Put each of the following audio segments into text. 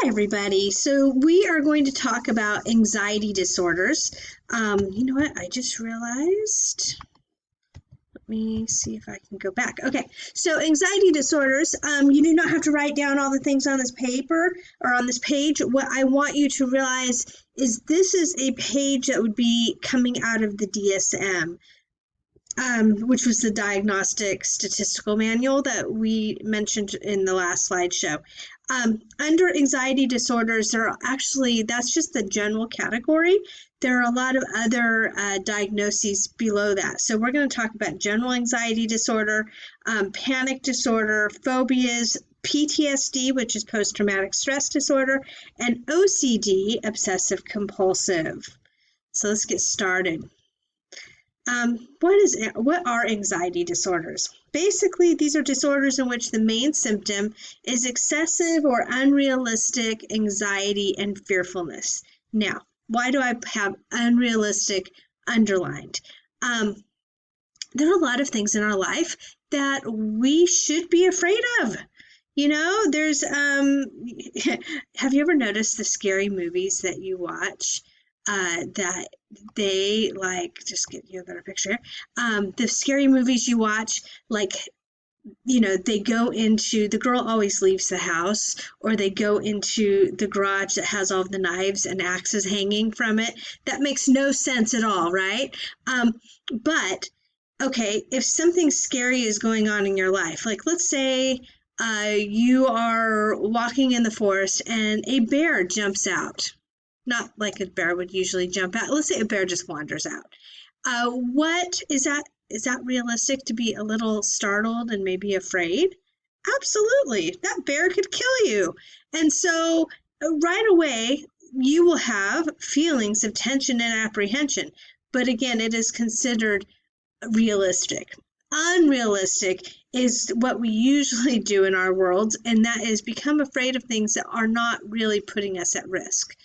Hi, everybody. So we are going to talk about anxiety disorders. You know what? I just realized. Let me see if I can go back. Okay, so anxiety disorders, you do not have to write down all the things on this paper or on this page. What I want you to realize is this is a page that would be coming out of the DSM. Which was the Diagnostic Statistical Manual that we mentioned in the last slideshow. Under anxiety disorders, that's just the general category. There are a lot of other diagnoses below that. So we're going to talk about general anxiety disorder, panic disorder, phobias, PTSD, which is post-traumatic stress disorder, and OCD, obsessive compulsive. So let's get started. What are anxiety disorders? Basically, these are disorders in which the main symptom is excessive or unrealistic anxiety and fearfulness. Now, why do I have unrealistic underlined? There are a lot of things in our life that we should be afraid of. You know, have you ever noticed the scary movies that you watch? That they just get you a better picture. The scary movies you watch, they go into, the girl always leaves the house, or they go into the garage that has all the knives and axes hanging from it. That makes no sense at all, right? But, okay, if something scary is going on in your life, like let's say you are walking in the forest and a bear jumps out. Not like a bear would usually jump out. Let's say a bear just wanders out. What is that? Is that realistic to be a little startled and maybe afraid? Absolutely. That bear could kill you. And so right away, you will have feelings of tension and apprehension. But again, it is considered realistic. Unrealistic is what we usually do in our worlds, and that is become afraid of things that are not really putting us at risk.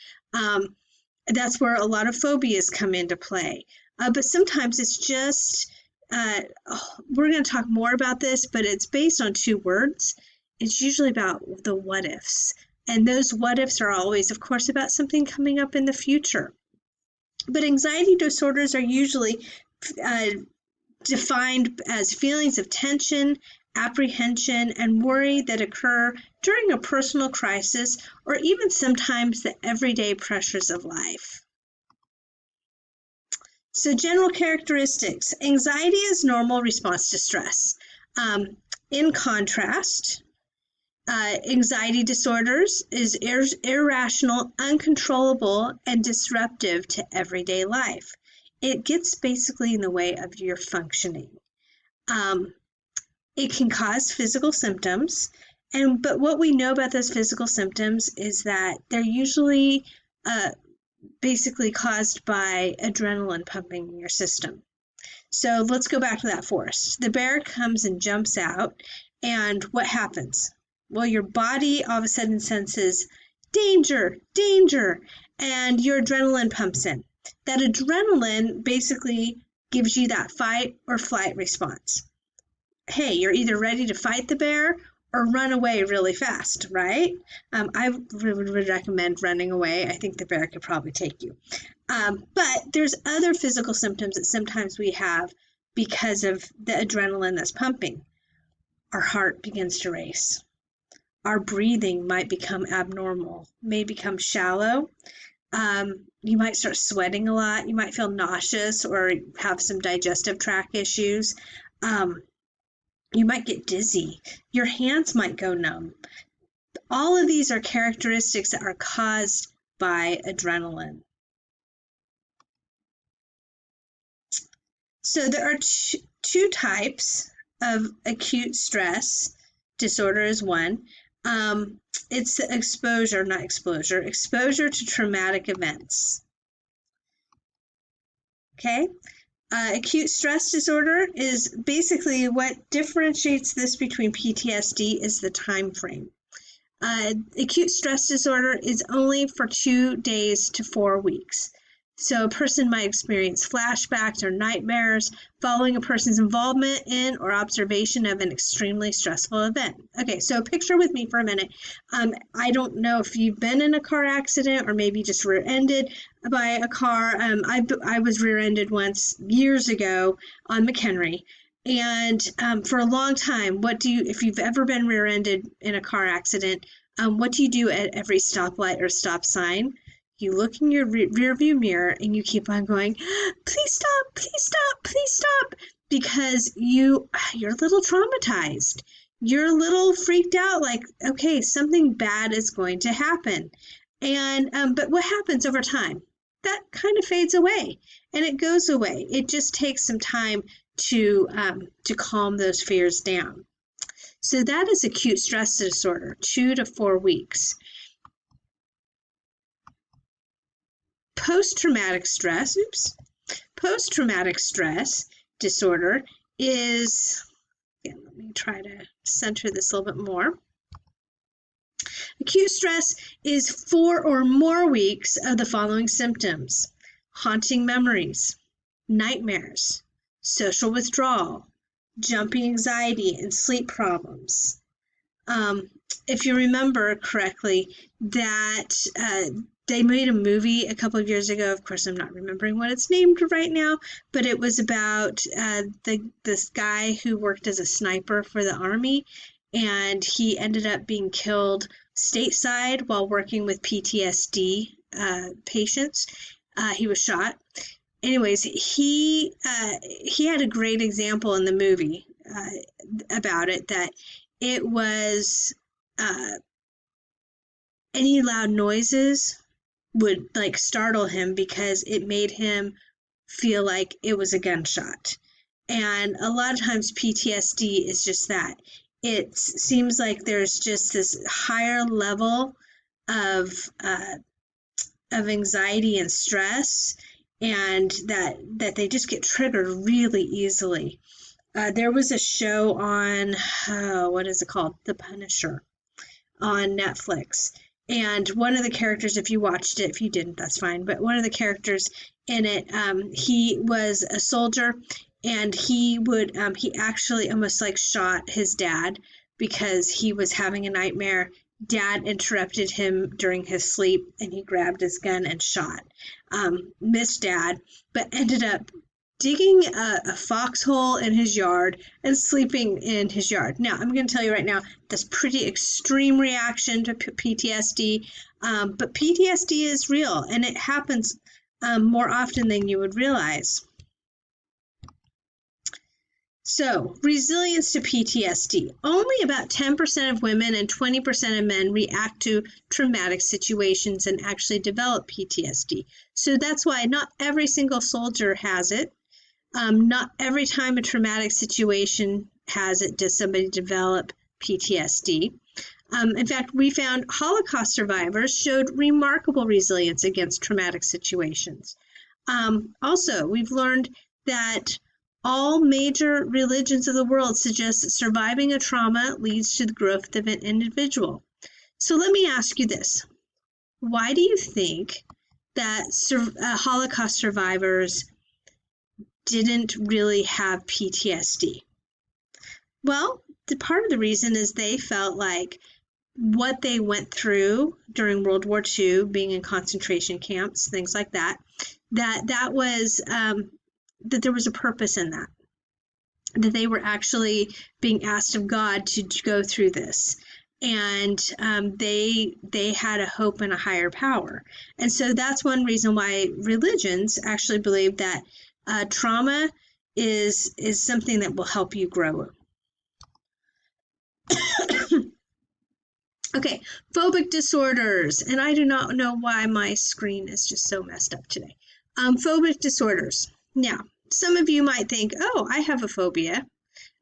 That's where a lot of phobias come into play. But sometimes it's just, we're going to talk more about this, but it's based on two words. It's usually about the what ifs. And those what ifs are always, of course, about something coming up in the future. But anxiety disorders are usually defined as feelings of tension, apprehension, and worry that occur during a personal crisis or even sometimes the everyday pressures of life. So general characteristics. Anxiety is normal response to stress. In contrast, anxiety disorders is irrational, uncontrollable, and disruptive to everyday life. It gets basically in the way of your functioning. It can cause physical symptoms, but what we know about those physical symptoms is that they're usually basically caused by adrenaline pumping in your system. So let's go back to that forest. The bear comes and jumps out, and what happens? Well, your body all of a sudden senses danger, danger, and your adrenaline pumps in. That adrenaline basically gives you that fight or flight response. Hey, you're either ready to fight the bear or run away really fast, right? I would recommend running away. I think the bear could probably take you. But there's other physical symptoms that sometimes we have because of the adrenaline that's pumping. Our heart begins to race. Our breathing might become abnormal, may become shallow. You might start sweating a lot. You might feel nauseous or have some digestive tract issues. You might get dizzy. Your hands might go numb. All of these are characteristics that are caused by adrenaline. So there are two types of acute stress disorder is one. It's the exposure to traumatic events. Okay? Acute stress disorder is basically what differentiates this between PTSD is the time frame. Acute stress disorder is only for 2 days to 4 weeks. So a person might experience flashbacks or nightmares following a person's involvement in or observation of an extremely stressful event. Okay, so picture with me for a minute. I don't know if you've been in a car accident or maybe just rear-ended by a car. I was rear-ended once years ago on McHenry. And for a long time, if you've ever been rear-ended in a car accident, what do you do at every stoplight or stop sign? You look in your rear view mirror and you keep on going, please stop, please stop, please stop, because you're a little traumatized. You're a little freaked out, like, okay, something bad is going to happen. And but what happens over time? That kind of fades away and it goes away. It just takes some time to calm those fears down. So that is acute stress disorder, 2 to 4 weeks. Post-traumatic stress disorder is, again, let me try to center this a little bit more. Acute stress is 4 or more weeks of the following symptoms: haunting memories, nightmares, social withdrawal, jumping anxiety, and sleep problems. If you remember correctly, that they made a movie a couple of years ago. Of course, I'm not remembering what it's named right now, but it was about this guy who worked as a sniper for the Army, and he ended up being killed stateside while working with PTSD patients. He was shot. Anyways, he had a great example in the movie about it, that it was any loud noises would like startle him because it made him feel like it was a gunshot. And a lot of times PTSD is just that. It seems like there's just this higher level of anxiety and stress, and that they just get triggered really easily. There was a show on, what is it called? The Punisher on Netflix. And one of the characters, if you watched it, if you didn't, that's fine. But one of the characters in it, he was a soldier, and he actually almost like shot his dad because he was having a nightmare. Dad interrupted him during his sleep, and he grabbed his gun and shot. Missed Dad, but ended up digging a foxhole in his yard and sleeping in his yard. Now, I'm going to tell you right now, that's pretty extreme reaction to PTSD, but PTSD is real, and it happens more often than you would realize. So, resilience to PTSD. Only about 10% of women and 20% of men react to traumatic situations and actually develop PTSD. So that's why not every single soldier has it. Not every time a traumatic situation has it does somebody develop PTSD. In fact, we found Holocaust survivors showed remarkable resilience against traumatic situations. Also, we've learned that all major religions of the world suggest that surviving a trauma leads to the growth of an individual. So let me ask you this. Why do you think that Holocaust survivors didn't really have PTSD? Well, part of the reason is they felt like what they went through during World War II, being in concentration camps, things like that, that was that there was a purpose in that they were actually being asked of God to go through this. And they had a hope in a higher power. And so that's one reason why religions actually believe that trauma is something that will help you grow. Okay, phobic disorders. And I do not know why my screen is just so messed up today. Phobic disorders. Now, some of you might think, oh, I have a phobia.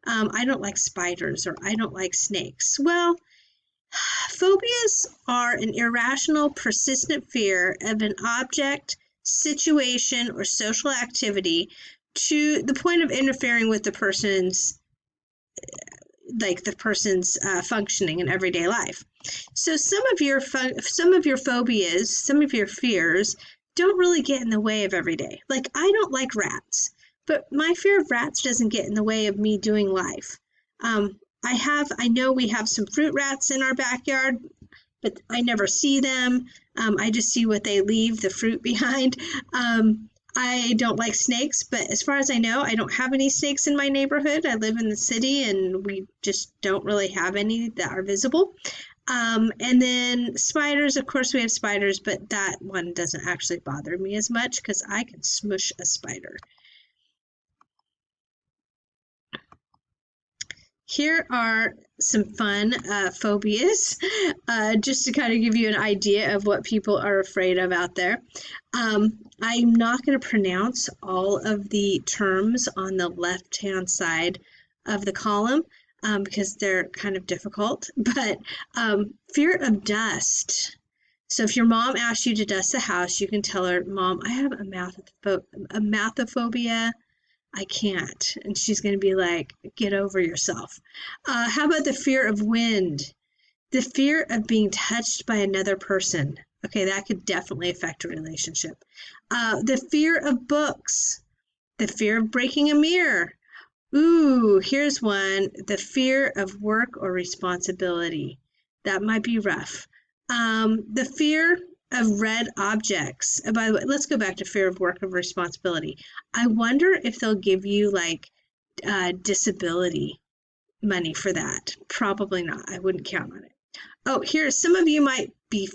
I don't like spiders, or I don't like snakes. Well, phobias are an irrational, persistent fear of an object, situation, or social activity to the point of interfering with the person's functioning in everyday life. So some of your phobias, some of your fears don't really get in the way of every day. Like, I don't like rats, but my fear of rats doesn't get in the way of me doing life. I know we have some fruit rats in our backyard, but I never see them. I just see what they leave the fruit behind. I don't like snakes, but as far as I know, I don't have any snakes in my neighborhood. I live in the city and we just don't really have any that are visible. And then spiders, of course, we have spiders, but that one doesn't actually bother me as much because I can smush a spider. Here are some fun phobias, just to kind of give you an idea of what people are afraid of out there. I'm not going to pronounce all of the terms on the left-hand side of the column because they're kind of difficult, but fear of dust. So if your mom asks you to dust the house, you can tell her, Mom, I have a mathophobia. I can't. And she's going to be like, get over yourself. How about the fear of wind? The fear of being touched by another person. Okay, that could definitely affect a relationship. The fear of books. The fear of breaking a mirror. Ooh, here's one. The fear of work or responsibility. That might be rough. The fear of red objects. By the way, let's go back to fear of work or responsibility. I wonder if they'll give you like disability money for that. Probably not. I wouldn't count on it. Oh, here, some of you might be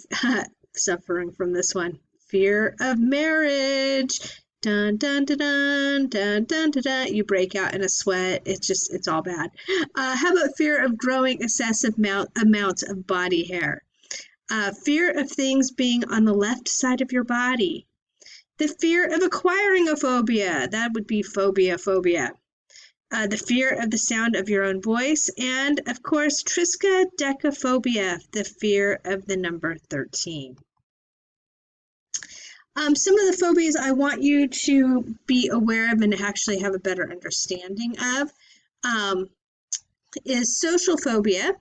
suffering from this one. Fear of marriage. Dun, dun, dun, dun, dun, dun, dun, dun. You break out in a sweat. It's all bad. How about fear of growing excessive amounts of body hair? Fear of things being on the left side of your body. The fear of acquiring a phobia. That would be phobia. The fear of the sound of your own voice. And, of course, triskaidekaphobia, the fear of the number 13. Some of the phobias I want you to be aware of and actually have a better understanding of is social phobia.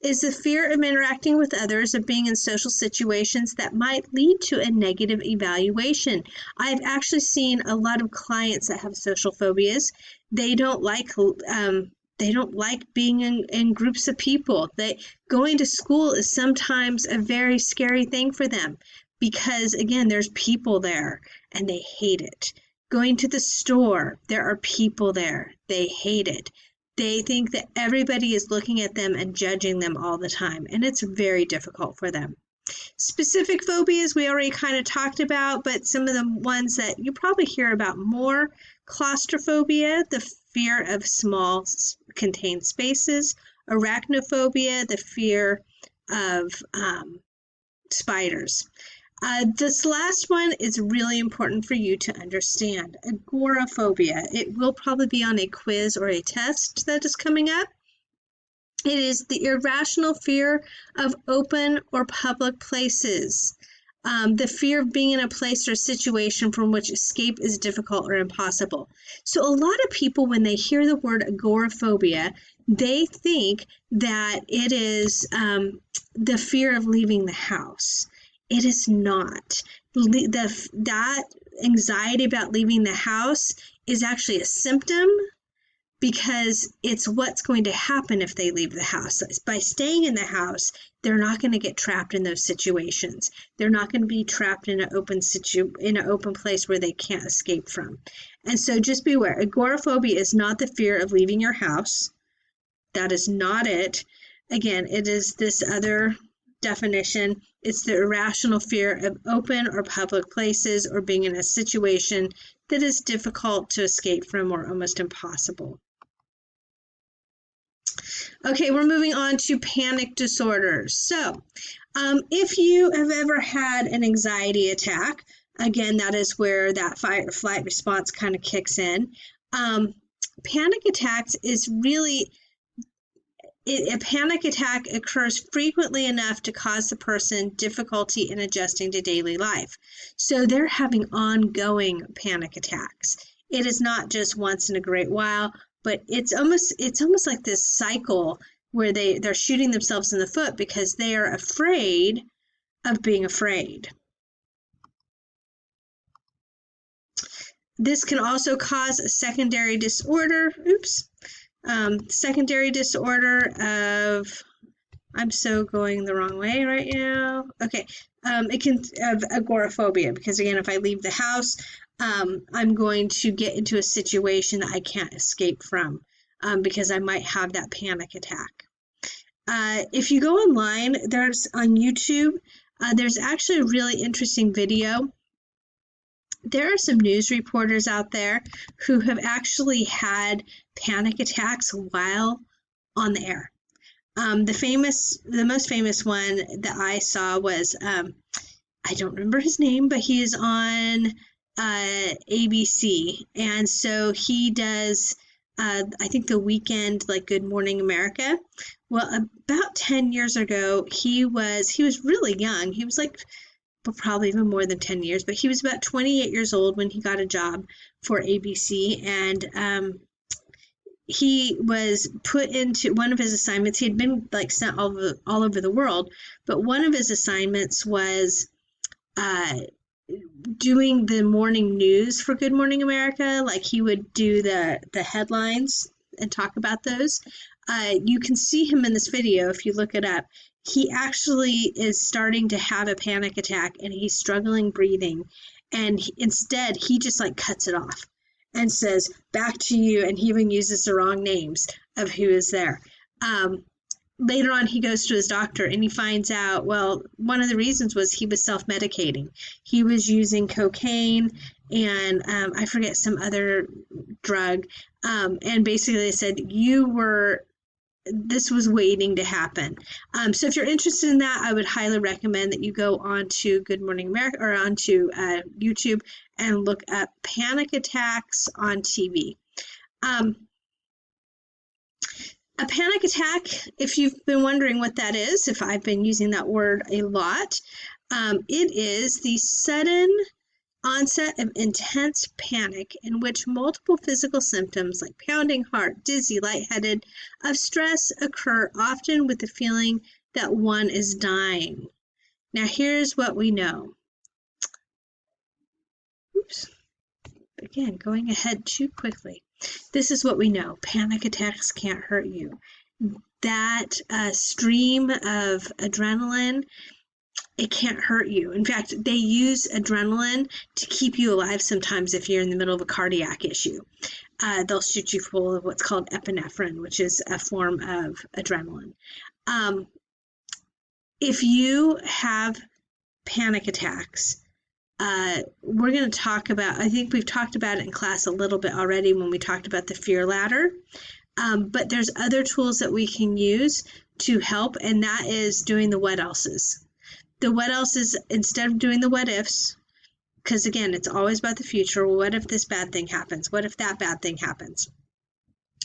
Is the fear of interacting with others, of being in social situations that might lead to a negative evaluation. I've actually seen a lot of clients that have social phobias. They don't like being in groups of people. Going to school is sometimes a very scary thing for them because, again, there's people there and they hate it. Going to the store, there are people there. They hate it. They think that everybody is looking at them and judging them all the time, and it's very difficult for them. Specific phobias we already kind of talked about, but some of the ones that you probably hear about more: claustrophobia, the fear of small contained spaces; arachnophobia, the fear of spiders. This last one is really important for you to understand. Agoraphobia. It will probably be on a quiz or a test that is coming up. It is the irrational fear of open or public places. The fear of being in a place or situation from which escape is difficult or impossible. So a lot of people, when they hear the word agoraphobia, they think that it is the fear of leaving the house. It is not. That anxiety about leaving the house is actually a symptom because it's what's going to happen if they leave the house. By staying in the house, they're not going to get trapped in those situations. They're not going to be trapped in an open place where they can't escape from. And so just beware. Agoraphobia is not the fear of leaving your house. That is not it. Again, it is this other definition. It's the irrational fear of open or public places or being in a situation that is difficult to escape from or almost impossible. Okay, we're moving on to panic disorders. So, if you have ever had an anxiety attack, again, that is where that fight or flight response kind of kicks in. Panic attacks is really a panic attack occurs frequently enough to cause the person difficulty in adjusting to daily life. So they're having ongoing panic attacks. It is not just once in a great while, but it's almost like this cycle where they're shooting themselves in the foot because they are afraid of being afraid. This can also cause a secondary disorder. Oops. Secondary disorder of, I'm so going the wrong way right now. Okay. It can have agoraphobia, because again, if I leave the house, I'm going to get into a situation that I can't escape from, because I might have that panic attack. If you go online, there's on YouTube, there's actually a really interesting video. There are some news reporters out there who have actually had panic attacks while on the air. The most famous one that I saw was, I don't remember his name, but he is on ABC, and so he does, I think, the weekend, like Good Morning America. Well, about 10 years ago, he was really young. He was like, well, probably even more than 10 years, but he was about 28 years old when he got a job for ABC, and he was put into one of his assignments. He had been like sent all over the world, but one of his assignments was uh, doing the morning news for Good Morning America. Like, he would do the headlines and talk about those. You can see him in this video if you look it up. He actually is starting to have a panic attack, and he's struggling breathing, and instead he just like cuts it off and says, "Back to you," and he even uses the wrong names of who is there. Later on, he goes to his doctor and he finds out, well, one of the reasons was he was self-medicating. He was using cocaine and I forget some other drug. And basically they said, this was waiting to happen. So if you're interested in that, I would highly recommend that you go onto Good Morning America or onto YouTube and look up panic attacks on TV. A panic attack, if you've been wondering what that is, if I've been using that word a lot, it is the sudden onset of intense panic in which multiple physical symptoms like pounding heart, dizzy, lightheaded, of stress occur, often with the feeling that one is dying. Now, here's what we know. Oops. Again, going ahead too quickly. This is what we know. Panic attacks can't hurt you. That stream of adrenaline, it can't hurt you. In fact, they use adrenaline to keep you alive sometimes if you're in the middle of a cardiac issue. They'll shoot you full of what's called epinephrine, which is a form of adrenaline. If you have panic attacks, we're going to talk about, I think we've talked about it in class a little bit already when we talked about the fear ladder. But there's other tools that we can use to help, and that is doing the what else's. The what else's, instead of doing the what ifs, because again, it's always about the future. Well, what if this bad thing happens? What if that bad thing happens?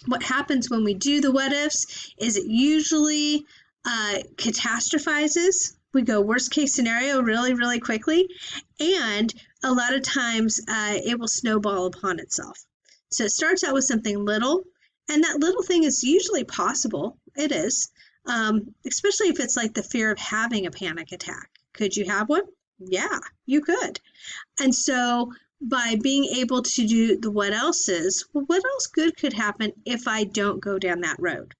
What happens when we do the what ifs is it usually catastrophizes. We go worst case scenario really, really quickly. And a lot of times it will snowball upon itself. So it starts out with something little, and that little thing is usually possible. It is, especially if it's like the fear of having a panic attack. Could you have one? Yeah, you could. And so by being able to do the what else is, well, what else good could happen if I don't go down that road?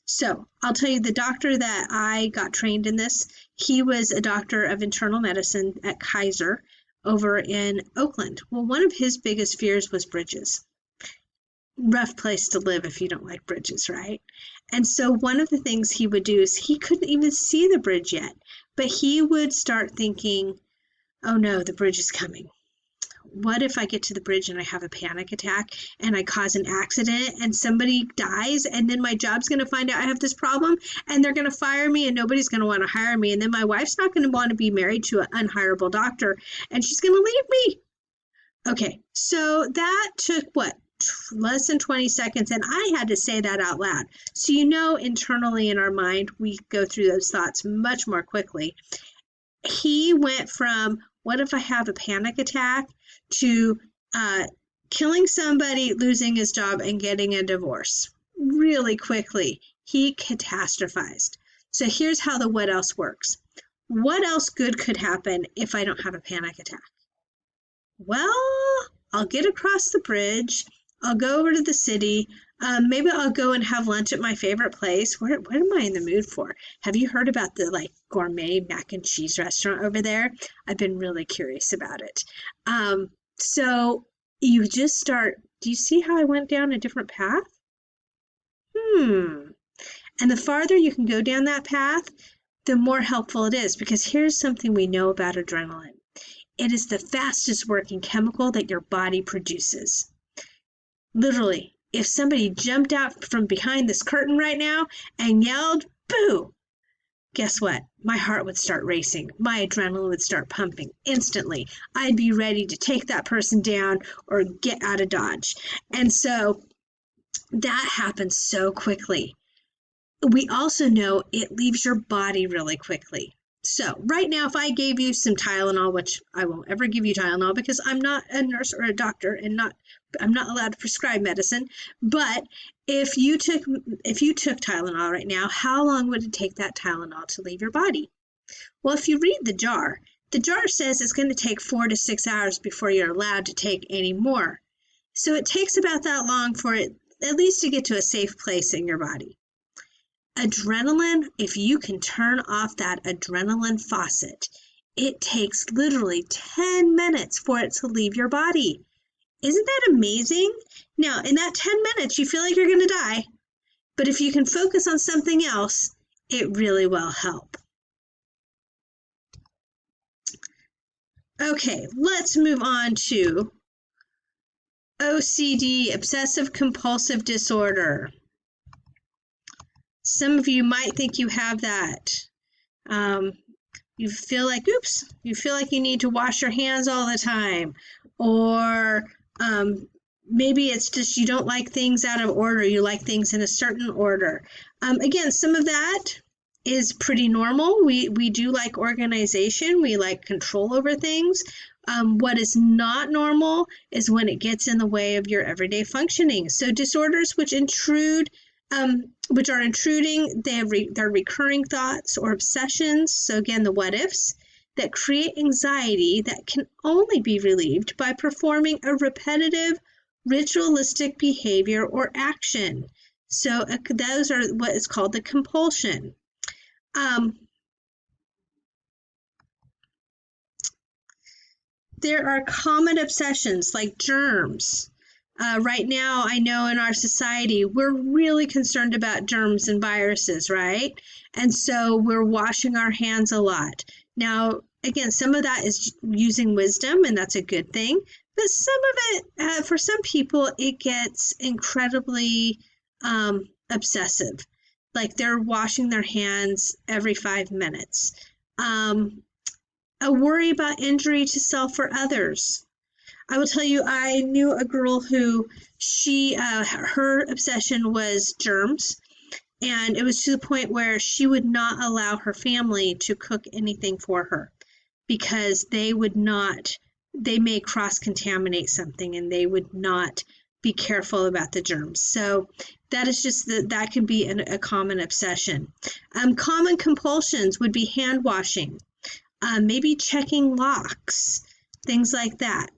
So I'll tell you, the doctor that I got trained in this, he was a doctor of internal medicine at Kaiser over in Oakland. Well, one of his biggest fears was bridges. Rough place to live if you don't like bridges, right? And so one of the things he would do is he couldn't even see the bridge yet, but he would start thinking, oh no, the bridge is coming. What if I get to the bridge and I have a panic attack and I cause an accident and somebody dies, and then my job's going to find out I have this problem and they're going to fire me and nobody's going to want to hire me, and then my wife's not going to want to be married to an unhireable doctor and she's going to leave me. Okay, so that took what? Less than 20 seconds, and I had to say that out loud. So internally in our mind, we go through those thoughts much more quickly. He went from, what if I have a panic attack, to killing somebody, losing his job, and getting a divorce really quickly. He catastrophized. So here's how the what else works. What else good could happen if I don't have a panic attack? Well, I'll get across the bridge. I'll go over to the city. Maybe I'll go and have lunch at my favorite place. What am I in the mood for? Have you heard about the like gourmet mac and cheese restaurant over there? I've been really curious about it. So you just start, do you see how I went down a different path? And the farther you can go down that path, the more helpful it is, because here's something we know about adrenaline. It is the fastest working chemical that your body produces. Literally, if somebody jumped out from behind this curtain right now and yelled, "Boo!" guess what? My heart would start racing. My adrenaline would start pumping instantly. I'd be ready to take that person down or get out of Dodge. And so that happens so quickly. We also know it leaves your body really quickly. So right now, if I gave you some Tylenol, which I won't ever give you Tylenol because I'm not a nurse or a doctor and I'm not allowed to prescribe medicine. But if you took Tylenol right now, how long would it take that Tylenol to leave your body? Well, if you read the jar says it's going to take 4 to 6 hours before you're allowed to take any more. So it takes about that long for it at least to get to a safe place in your body. Adrenaline, if you can turn off that adrenaline faucet, it takes literally 10 minutes for it to leave your body. Isn't that amazing? Now, in that 10 minutes, you feel like you're going to die, but if you can focus on something else, it really will help. Okay, let's move on to OCD, obsessive compulsive disorder. Some of you might think you have that. You feel like, you feel like you need to wash your hands all the time. Or maybe it's just you don't like things out of order. You like things in a certain order. Again, some of that is pretty normal. We do like organization. We like control over things. What is not normal is when it gets in the way of your everyday functioning. So disorders which are intruding, they're recurring thoughts or obsessions. So again, the what ifs that create anxiety that can only be relieved by performing a repetitive ritualistic behavior or action. So those are what is called the compulsion. There are common obsessions like germs. Right now, I know in our society, we're really concerned about germs and viruses, right? And so we're washing our hands a lot. Now, again, some of that is using wisdom, and that's a good thing. But some of it, for some people, it gets incredibly obsessive. Like they're washing their hands every 5 minutes. A worry about injury to self or others. I will tell you, I knew a girl who her obsession was germs, and it was to the point where she would not allow her family to cook anything for her because they may cross-contaminate something and they would not be careful about the germs. So that is just that can be a common obsession. Common compulsions would be hand washing, maybe checking locks, things like that.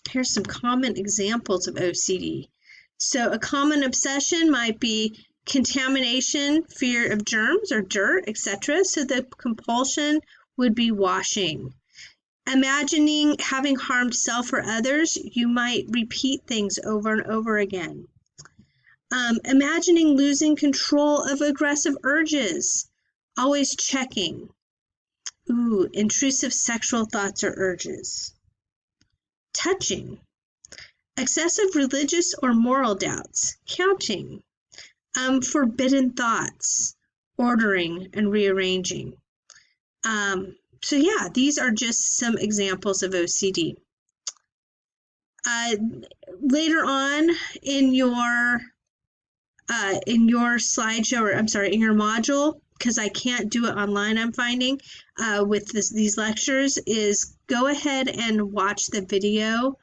Here's some common examples of OCD. So a common obsession might be contamination, fear of germs or dirt, etc. So the compulsion would be washing. Imagining having harmed self or others, you might repeat things over and over again. Imagining losing control of aggressive urges, always checking. Intrusive sexual thoughts or urges. Touching. Excessive religious or moral doubts. Counting. Forbidden thoughts. Ordering and rearranging. So yeah, these are just some examples of OCD. Later on in your slideshow, or I'm sorry, in your module, because I can't do it online, I'm finding, with these lectures, is go ahead and watch the video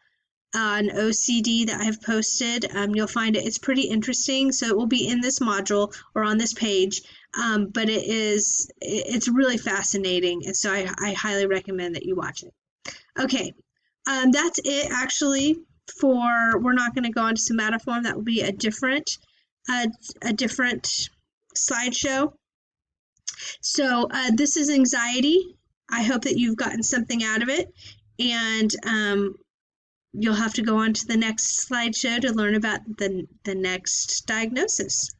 on OCD that I've posted. You'll find it's pretty interesting. So it will be in this module or on this page, but it's really fascinating. And so I highly recommend that you watch it. Okay, That's it actually. For we're not going to go on to somatoform. That will be uh, a different slideshow. So this is anxiety. I hope that you've gotten something out of it, and you'll have to go on to the next slideshow to learn about the next diagnosis.